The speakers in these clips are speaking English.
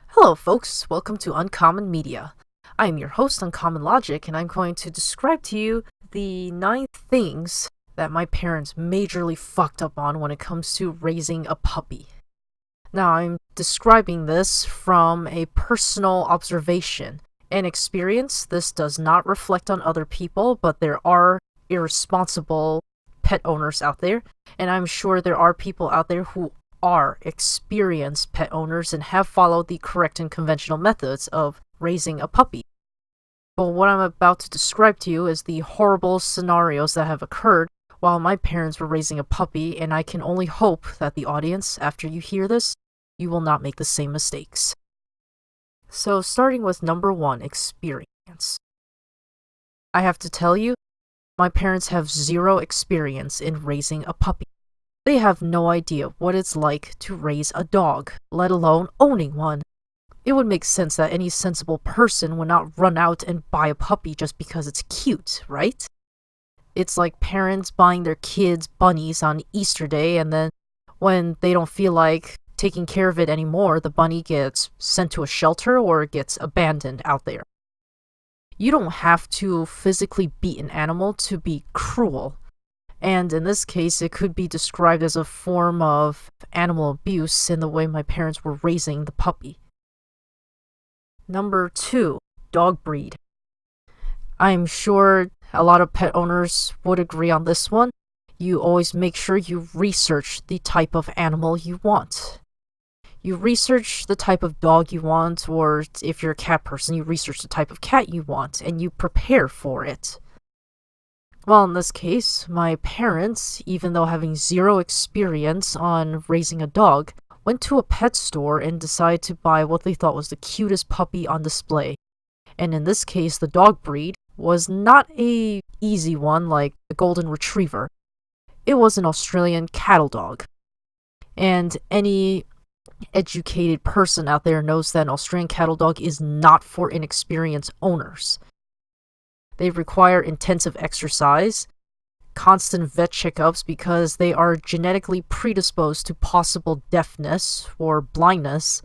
Hello folks, welcome to Uncommon Media. I am your host, Uncommon Logic, and I'm going to describe to you the 9 things that my parents majorly fucked up on when it comes to raising a puppy. Now, I'm describing this from a personal observation and experience. This does not reflect on other people, but there are irresponsible pet owners out there, and I'm sure there are people out there who are experienced pet owners and have followed the correct and conventional methods of raising a puppy. But what I'm about to describe to you is the horrible scenarios that have occurred while my parents were raising a puppy, and I can only hope that the audience, after you hear this, you will not make the same mistakes. So starting with number 1, experience. I have to tell you, my parents have zero experience in raising a puppy. They have no idea what it's like to raise a dog, let alone owning one. It would make sense that any sensible person would not run out and buy a puppy just because it's cute, right? It's like parents buying their kids bunnies on Easter Day, and then when they don't feel like taking care of it anymore, the bunny gets sent to a shelter or gets abandoned out there. You don't have to physically beat an animal to be cruel. And in this case, it could be described as a form of animal abuse in the way my parents were raising the puppy. Number 2, dog breed. I'm sure a lot of pet owners would agree on this one. You always make sure you research the type of animal you want. You research the type of dog you want, or if you're a cat person, you research the type of cat you want, and you prepare for it. Well, in this case, my parents, even though having zero experience on raising a dog, went to a pet store and decided to buy what they thought was the cutest puppy on display. And in this case, the dog breed was not a easy one like a golden retriever. It was an Australian cattle dog. And any educated person out there knows that an Australian cattle dog is not for inexperienced owners. They require intensive exercise, constant vet checkups because they are genetically predisposed to possible deafness or blindness,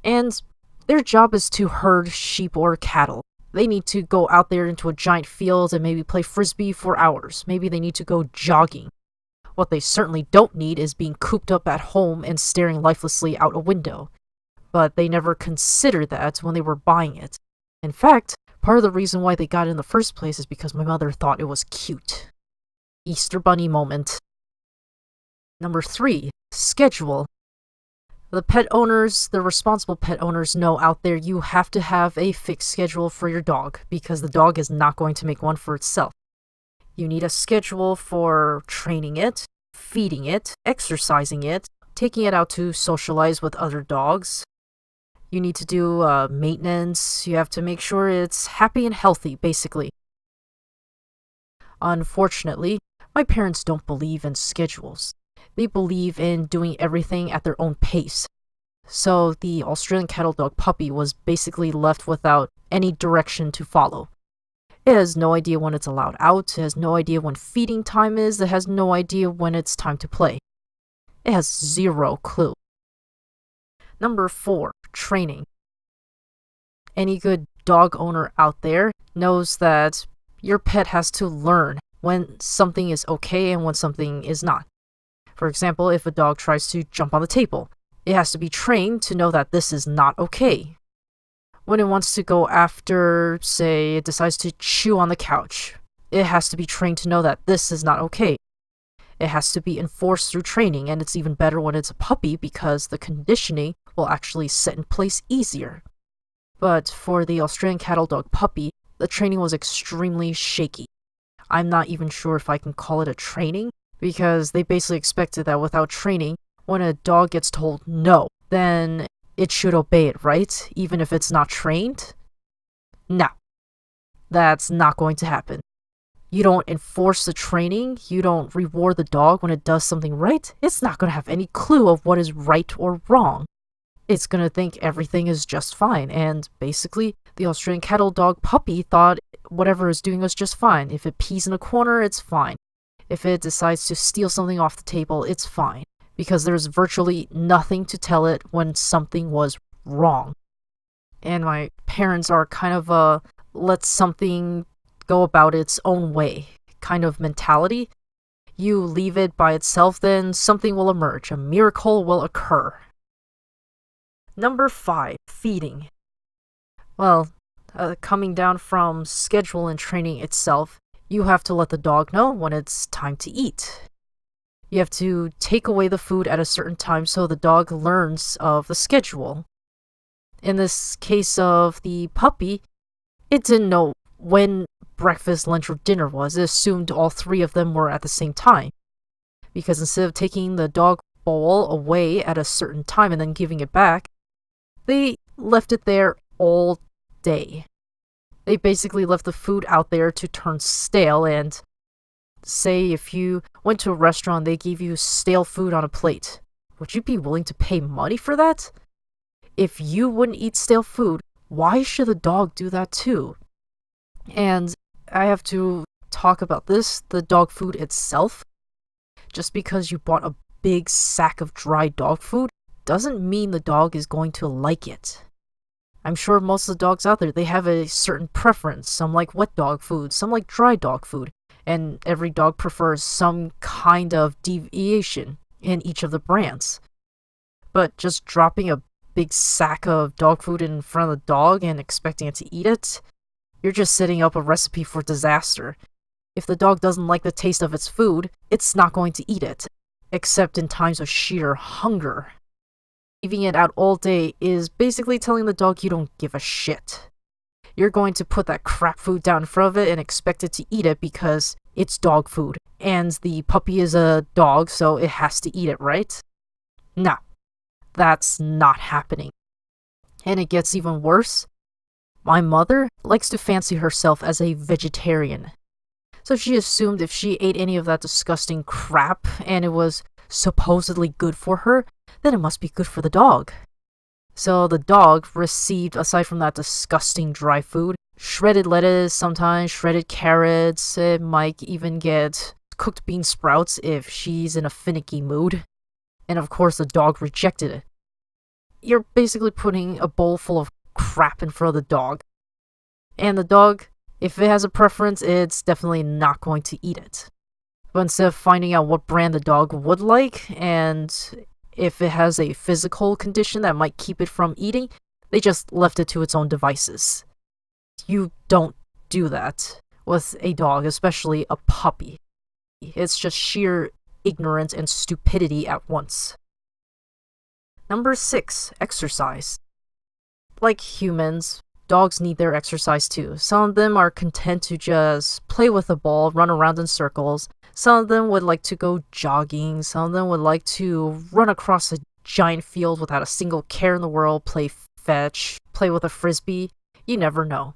and their job is to herd sheep or cattle. They need to go out there into a giant field and maybe play frisbee for hours. Maybe they need to go jogging. What they certainly don't need is being cooped up at home and staring lifelessly out a window. But they never considered that when they were buying it. In fact, part of the reason why they got it in the first place is because my mother thought it was cute. Easter Bunny moment. Number 3, schedule. The pet owners, the responsible pet owners know out there you have to have a fixed schedule for your dog because the dog is not going to make one for itself. You need a schedule for training it, feeding it, exercising it, taking it out to socialize with other dogs. You need to do maintenance. You have to make sure it's happy and healthy, basically. Unfortunately, my parents don't believe in schedules. They believe in doing everything at their own pace. So the Australian cattle dog puppy was basically left without any direction to follow. It has no idea when it's allowed out. It has no idea when feeding time is. It has no idea when it's time to play. It has zero clue. Number 4, training. Any good dog owner out there knows that your pet has to learn when something is okay and when something is not. For example, if a dog tries to jump on the table, it has to be trained to know that this is not okay. When it wants to go after, say, it decides to chew on the couch, it has to be trained to know that this is not okay. It has to be enforced through training, and it's even better when it's a puppy because the conditioning will actually set in place easier. But for the Australian cattle dog puppy, the training was extremely shaky. I'm not even sure if I can call it a training, because they basically expected that without training, when a dog gets told no, then it should obey it, right? Even if it's not trained? No. That's not going to happen. You don't enforce the training, you don't reward the dog when it does something right, it's not going to have any clue of what is right or wrong. It's gonna think everything is just fine, and basically, the Australian cattle dog puppy thought whatever it's doing was just fine. If it pees in a corner, it's fine. If it decides to steal something off the table, it's fine, because there's virtually nothing to tell it when something was wrong. And my parents are kind of a let something go about its own way kind of mentality. You leave it by itself, then something will emerge. A miracle will occur. Number 5. Feeding. Well, coming down from schedule and training itself, you have to let the dog know when it's time to eat. You have to take away the food at a certain time so the dog learns of the schedule. In this case of the puppy, it didn't know when breakfast, lunch, or dinner was. It assumed all 3 of them were at the same time. Because instead of taking the dog bowl away at a certain time and then giving it back, they left it there all day. They basically left the food out there to turn stale, and say if you went to a restaurant, they gave you stale food on a plate. Would you be willing to pay money for that? If you wouldn't eat stale food, why should the dog do that too? And I have to talk about this, the dog food itself. Just because you bought a big sack of dry dog food doesn't mean the dog is going to like it. I'm sure most of the dogs out there, they have a certain preference. Some like wet dog food, some like dry dog food, and every dog prefers some kind of deviation in each of the brands. But just dropping a big sack of dog food in front of the dog and expecting it to eat it, you're just setting up a recipe for disaster. If the dog doesn't like the taste of its food, it's not going to eat it, except in times of sheer hunger. Leaving it out all day is basically telling the dog you don't give a shit. You're going to put that crap food down in front of it and expect it to eat it because it's dog food, and the puppy is a dog, so it has to eat it, right? Nah, that's not happening. And it gets even worse. My mother likes to fancy herself as a vegetarian. So she assumed if she ate any of that disgusting crap and it was supposedly good for her, then it must be good for the dog. So the dog received, aside from that disgusting dry food, shredded lettuce, sometimes shredded carrots. It might even get cooked bean sprouts if she's in a finicky mood. And of course the dog rejected it. You're basically putting a bowl full of crap in front of the dog. And the dog, if it has a preference, it's definitely not going to eat it. But instead of finding out what brand the dog would like, and if it has a physical condition that might keep it from eating, they just left it to its own devices. You don't do that with a dog, especially a puppy. It's just sheer ignorance and stupidity at once. Number 6, exercise. Like humans, dogs need their exercise too. Some of them are content to just play with a ball, run around in circles. Some of them would like to go jogging. Some of them would like to run across a giant field without a single care in the world, play fetch, play with a frisbee. You never know.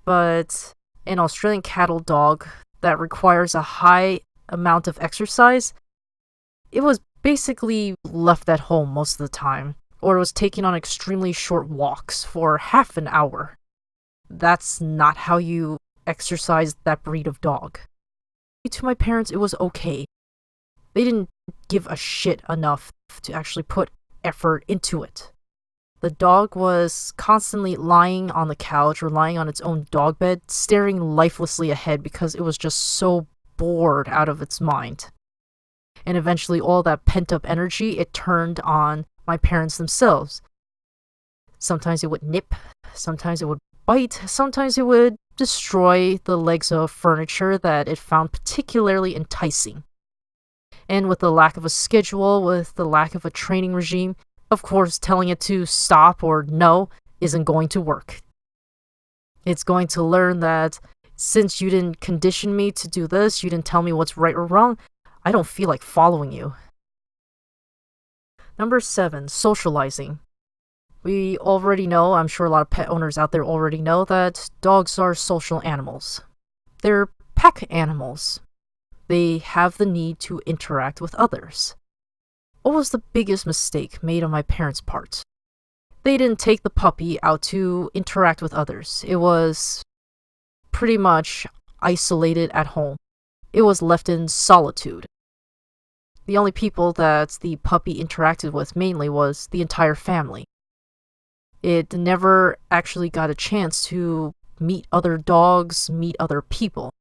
But an Australian cattle dog that requires a high amount of exercise, it was basically left at home most of the time, or it was taken on extremely short walks for half an hour. That's not how you exercise that breed of dog. To my parents, it was okay. They didn't give a shit enough to actually put effort into it. The dog was constantly lying on the couch or lying on its own dog bed, staring lifelessly ahead because it was just so bored out of its mind. And eventually all that pent-up energy, it turned on my parents themselves. Sometimes it would nip, sometimes it would bite, sometimes it would destroy the legs of furniture that it found particularly enticing. And with the lack of a schedule, with the lack of a training regime, of course, telling it to stop or no isn't going to work. It's going to learn that since you didn't condition me to do this, you didn't tell me what's right or wrong, I don't feel like following you. Number 7, socializing. We already know, I'm sure a lot of pet owners out there already know, that dogs are social animals. They're pack animals. They have the need to interact with others. What was the biggest mistake made on my parents' part? They didn't take the puppy out to interact with others. It was pretty much isolated at home. It was left in solitude. The only people that the puppy interacted with mainly was the entire family. It never actually got a chance to meet other dogs, meet other people.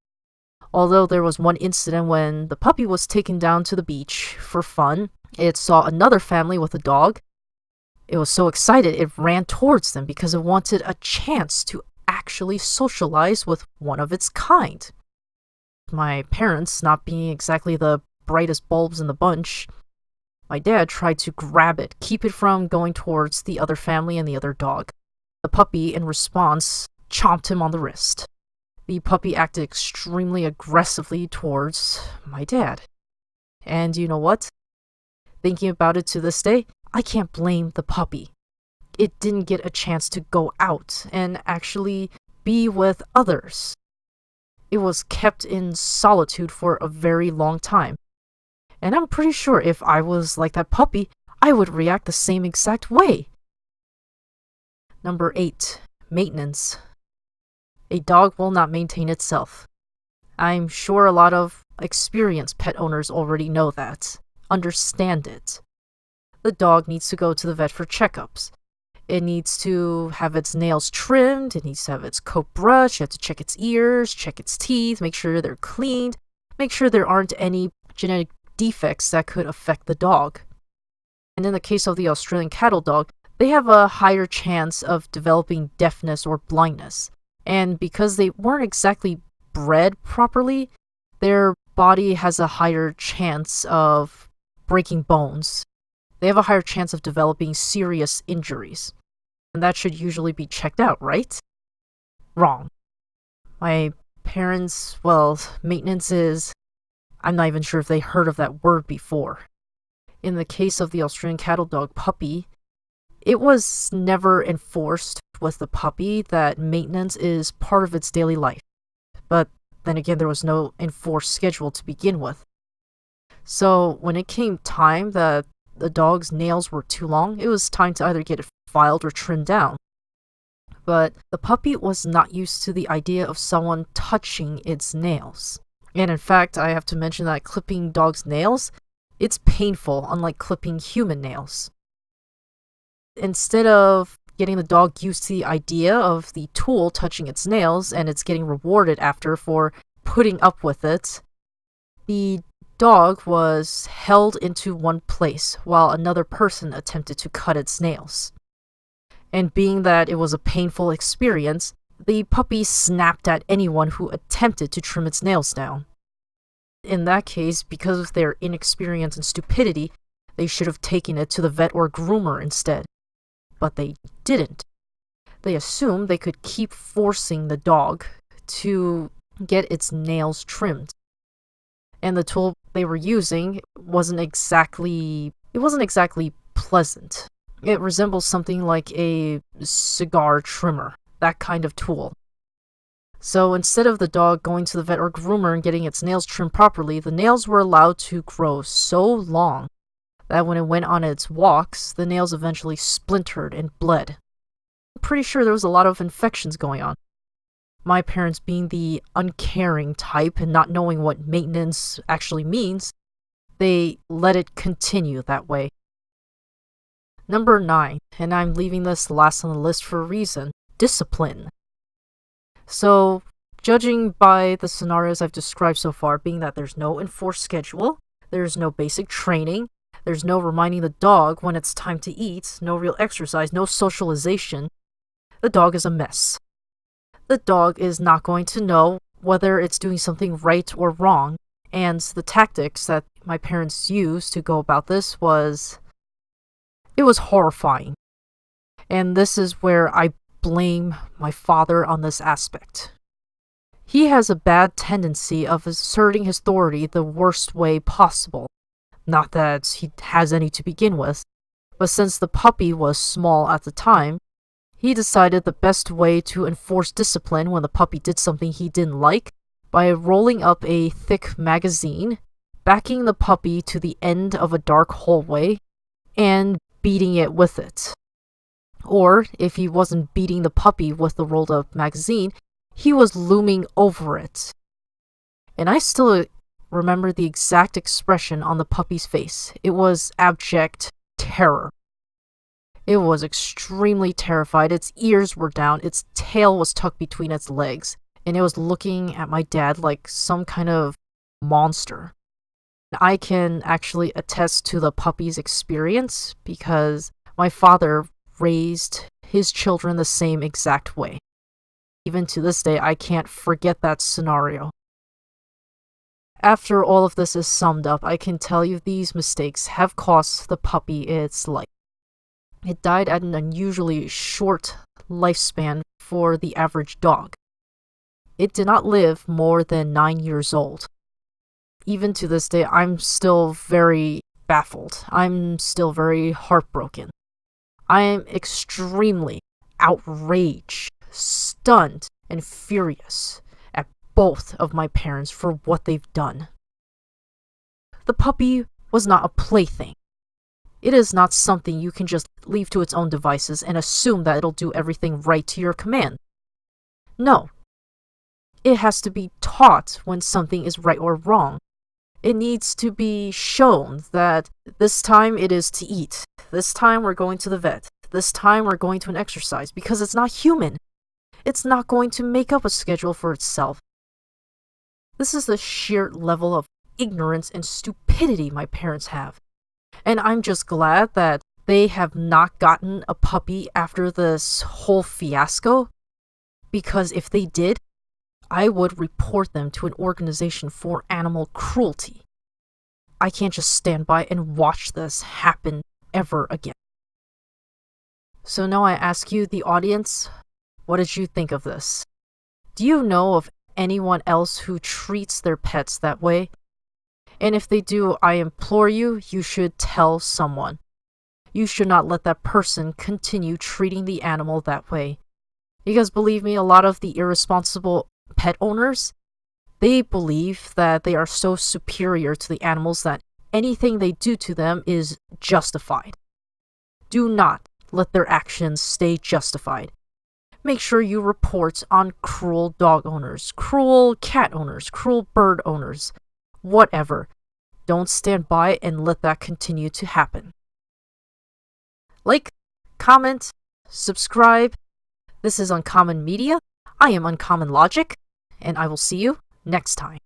Although there was one incident when the puppy was taken down to the beach for fun, it saw another family with a dog. It was so excited it ran towards them because it wanted a chance to actually socialize with one of its kind. My parents, not being exactly the brightest bulbs in the bunch, my dad tried to grab it, keep it from going towards the other family and the other dog. The puppy, in response, chomped him on the wrist. The puppy acted extremely aggressively towards my dad. And you know what? Thinking about it to this day, I can't blame the puppy. It didn't get a chance to go out and actually be with others. It was kept in solitude for a very long time. And I'm pretty sure if I was like that puppy, I would react the same exact way. Number 8. Maintenance. A dog will not maintain itself. I'm sure a lot of experienced pet owners already know that, understand it. The dog needs to go to the vet for checkups. It needs to have its nails trimmed, it needs to have its coat brushed, you have to check its ears, check its teeth, make sure they're cleaned, make sure there aren't any genetic defects that could affect the dog. And in the case of the Australian cattle dog, they have a higher chance of developing deafness or blindness. And because they weren't exactly bred properly, their body has a higher chance of breaking bones. They have a higher chance of developing serious injuries. And that should usually be checked out, right? Wrong. My parents, well, maintenance is... I'm not even sure if they heard of that word before. In the case of the Australian cattle dog puppy, it was never enforced with the puppy that maintenance is part of its daily life. But then again, there was no enforced schedule to begin with. So when it came time that the dog's nails were too long, it was time to either get it filed or trimmed down. But the puppy was not used to the idea of someone touching its nails. And in fact, I have to mention that clipping dogs' nails, it's painful, unlike clipping human nails. Instead of getting the dog used to the idea of the tool touching its nails and it's getting rewarded after for putting up with it, the dog was held into one place while another person attempted to cut its nails. And being that it was a painful experience, the puppy snapped at anyone who attempted to trim its nails down. In that case, because of their inexperience and stupidity, they should have taken it to the vet or groomer instead. But they didn't. They assumed they could keep forcing the dog to get its nails trimmed. And the tool they were using wasn't exactly pleasant. It resembles something like a cigar trimmer, that kind of tool. So instead of the dog going to the vet or groomer and getting its nails trimmed properly, the nails were allowed to grow so long that when it went on its walks, the nails eventually splintered and bled. I'm pretty sure there was a lot of infections going on. My parents, being the uncaring type and not knowing what maintenance actually means, they let it continue that way. Number 9, and I'm leaving this last on the list for a reason, discipline. So, judging by the scenarios I've described so far, being that there's no enforced schedule, there's no basic training, there's no reminding the dog when it's time to eat, no real exercise, no socialization, the dog is a mess. The dog is not going to know whether it's doing something right or wrong, and the tactics that my parents used to go about this it was horrifying. And this is where I blame my father on this aspect. He has a bad tendency of asserting his authority the worst way possible. Not that he has any to begin with, but since the puppy was small at the time, he decided the best way to enforce discipline when the puppy did something he didn't like by rolling up a thick magazine, backing the puppy to the end of a dark hallway and beating it with it. Or, if he wasn't beating the puppy with the rolled up magazine, he was looming over it. And I still remember the exact expression on the puppy's face. It was abject terror. It was extremely terrified. Its ears were down, its tail was tucked between its legs, and it was looking at my dad like some kind of monster. I can actually attest to the puppy's experience because my father raised his children the same exact way. Even to this day, I can't forget that scenario. After all of this is summed up, I can tell you these mistakes have cost the puppy its life. It died at an unusually short lifespan for the average dog. It did not live more than 9 years old. Even to this day, I'm still very baffled. I'm still very heartbroken. I am extremely outraged, stunned, and furious at both of my parents for what they've done. The puppy was not a plaything. It is not something you can just leave to its own devices and assume that it'll do everything right to your command. No. It has to be taught when something is right or wrong. It needs to be shown that this time it is to eat, this time we're going to the vet, this time we're going to an exercise, because it's not human. It's not going to make up a schedule for itself. This is the sheer level of ignorance and stupidity my parents have. And I'm just glad that they have not gotten a puppy after this whole fiasco, because if they did, I would report them to an organization for animal cruelty. I can't just stand by and watch this happen ever again. So now I ask you, the audience, what did you think of this? Do you know of anyone else who treats their pets that way? And if they do, I implore you, you should tell someone. You should not let that person continue treating the animal that way. Because believe me, a lot of the irresponsible pet owners, they believe that they are so superior to the animals that anything they do to them is justified. Do not let their actions stay justified. Make sure you report on cruel dog owners, cruel cat owners, cruel bird owners, whatever. Don't stand by and let that continue to happen. Like, comment, subscribe. This is Uncommon Media. I am Uncommon Logic, and I will see you next time.